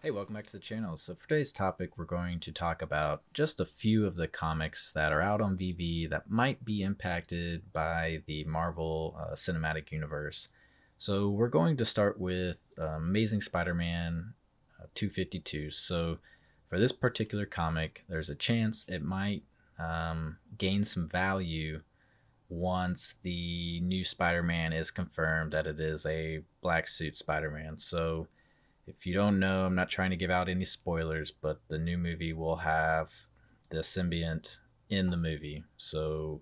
Hey, welcome back to the channel. So for today's topic, we're going to talk about just a few of the comics that are out on VeVe that might be impacted by the Marvel Cinematic Universe. So we're going to start with Amazing Spider-Man 252. So for this particular comic, there's a chance it might gain some value once the new Spider-Man is confirmed that it is a black suit Spider-Man. So if you don't know, I'm not trying to give out any spoilers, but the new movie will have the symbiote in the movie. So,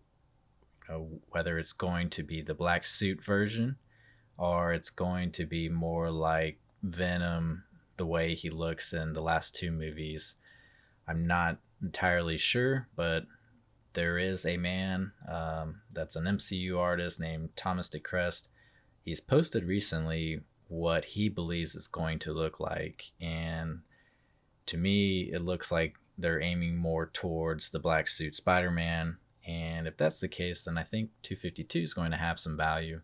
whether it's going to be the black suit version or it's going to be more like Venom, the way he looks in the last two movies, I'm not entirely sure, but there is a man that's an MCU artist named Thomas DeCrest. He's posted recently what he believes it's going to look like, and to me it looks like they're aiming more towards the black suit Spider-Man. And if that's the case, then I think 252 is going to have some value.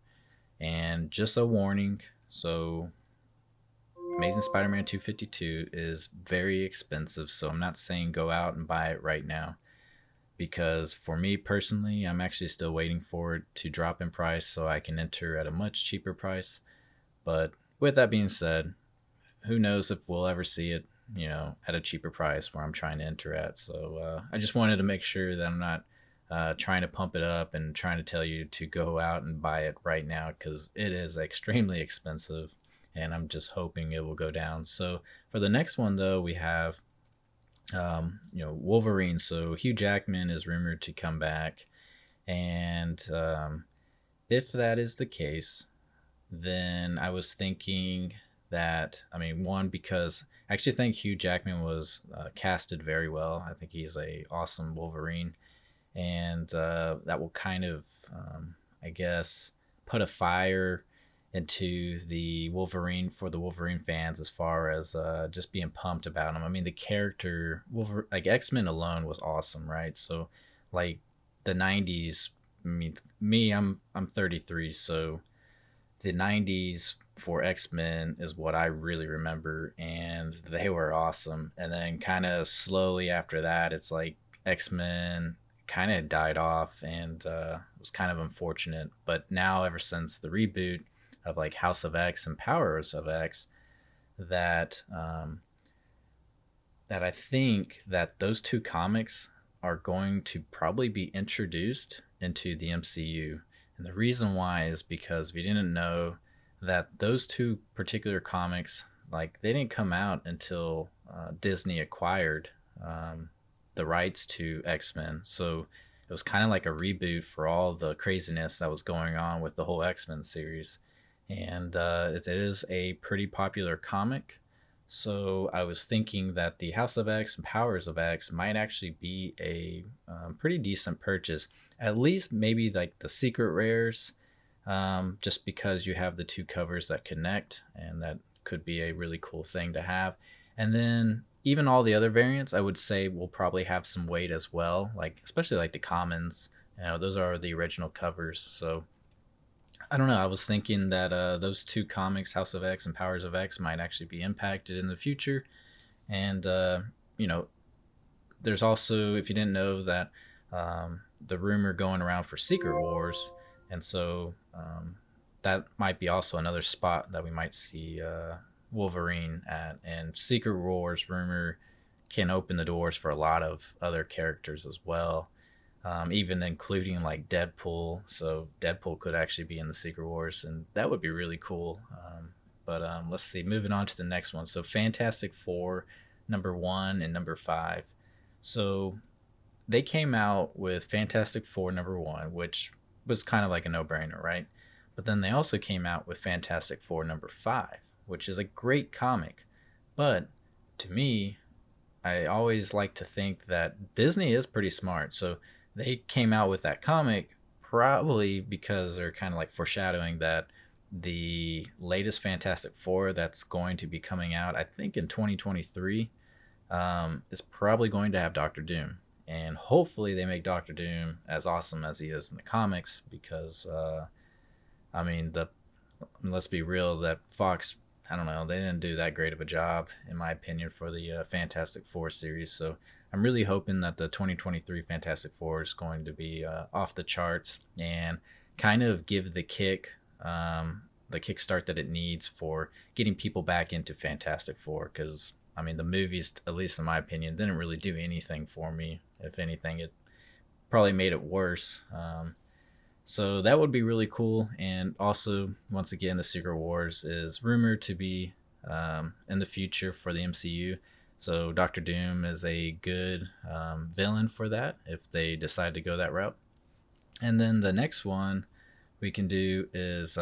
And just a warning, so Amazing Spider-Man 252 is very expensive, so I'm not saying go out and buy it right now, because for me personally, I'm actually still waiting for it to drop in price so I can enter at a much cheaper price. But with that being said, who knows if we'll ever see it, at a cheaper price where I'm trying to enter at. So I just wanted to make sure that I'm not trying to pump it up and trying to tell you to go out and buy it right now, because it is extremely expensive, and I'm just hoping it will go down. So for the next one, though, we have Wolverine. So Hugh Jackman is rumored to come back, and if that is the case, then I was thinking that, one, because I actually think Hugh Jackman was casted very well. I think he's a awesome Wolverine, and that will kind of, I guess, put a fire into the Wolverine for the Wolverine fans, as far as just being pumped about him. The character Wolverine, like X-Men alone, was awesome, right? So, like the '90s. I'm 33, so the '90s for X-Men is what I really remember, and they were awesome. And then kind of slowly after that, it's like X-Men kind of died off, and it was kind of unfortunate. But now, ever since the reboot of like House of X and Powers of X, that that I think that those two comics are going to probably be introduced into the MCU. And the reason why is because if you didn't know, that those two particular comics, like, they didn't come out until Disney acquired the rights to X-Men. So it was kind of like a reboot for all the craziness that was going on with the whole X-Men series. And it is a pretty popular comic. So I was thinking that the House of X and Powers of X might actually be a pretty decent purchase. At least maybe like the secret rares, just because you have the two covers that connect, and that could be a really cool thing to have. And then even all the other variants, I would say, will probably have some weight as well, like especially like the commons. Those are the original covers. So I don't know. I was thinking that those two comics, House of X and Powers of X, might actually be impacted in the future. And you know, there's also, if you didn't know, that the rumor going around for Secret Wars, and so that might be also another spot that we might see Wolverine at. And Secret Wars rumor can open the doors for a lot of other characters as well, even including like Deadpool. So Deadpool could actually be in the Secret Wars, and that would be really cool. But let's see, moving on to the next one. So Fantastic Four, #1 and #5. So they came out with Fantastic Four #1, which was kind of like a no-brainer, right? But then they also came out with Fantastic Four #5, which is a great comic. But to me, I always like to think that Disney is pretty smart. So they came out with that comic probably because they're kind of like foreshadowing that the latest Fantastic Four that's going to be coming out, I think in 2023, is probably going to have Doctor Doom. And hopefully they make Doctor Doom as awesome as he is in the comics, because I mean, let's be real, that Fox I don't know, they didn't do that great of a job, in my opinion, for the Fantastic Four series. So I'm really hoping that the 2023 Fantastic Four is going to be off the charts and kind of give the kickstart that it needs for getting people back into Fantastic Four. Because I mean, the movies, at least in my opinion, didn't really do anything for me. If anything, it probably made it worse. So that would be really cool. And also, once again, the Secret Wars is rumored to be in the future for the MCU. So Doctor Doom is a good villain for that if they decide to go that route. And then the next one we can do is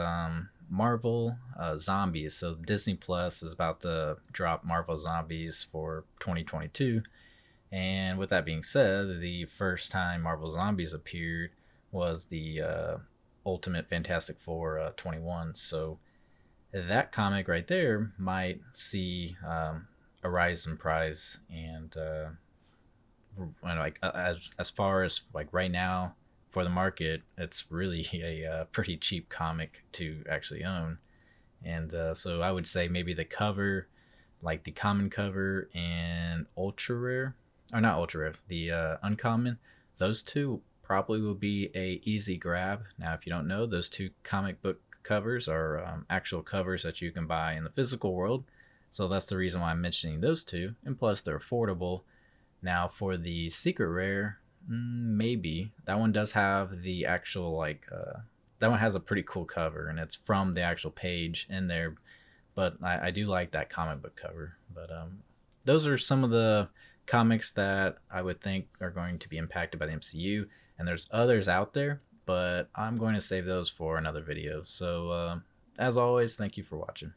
Marvel Zombies. So Disney Plus is about to drop Marvel Zombies for 2022. And with that being said, the first time Marvel Zombies appeared was the Ultimate Fantastic Four 21. So that comic right there might see a rise in price. And like as far as like right now for the market, it's really a pretty cheap comic to actually own. And so I would say maybe the cover, like the common cover and ultra rare, or not ultra rare, the uncommon, those two probably will be a easy grab. Now, if you don't know, those two comic book covers are actual covers that you can buy in the physical world. So that's the reason why I'm mentioning those two. And plus, they're affordable. Now, for the secret rare, maybe that one does have the actual that one has a pretty cool cover, and it's from the actual page in there. But I do like that comic book cover. But those are some of the comics that I would think are going to be impacted by the MCU, and there's others out there, but I'm going to save those for another video. So as always, thank you for watching.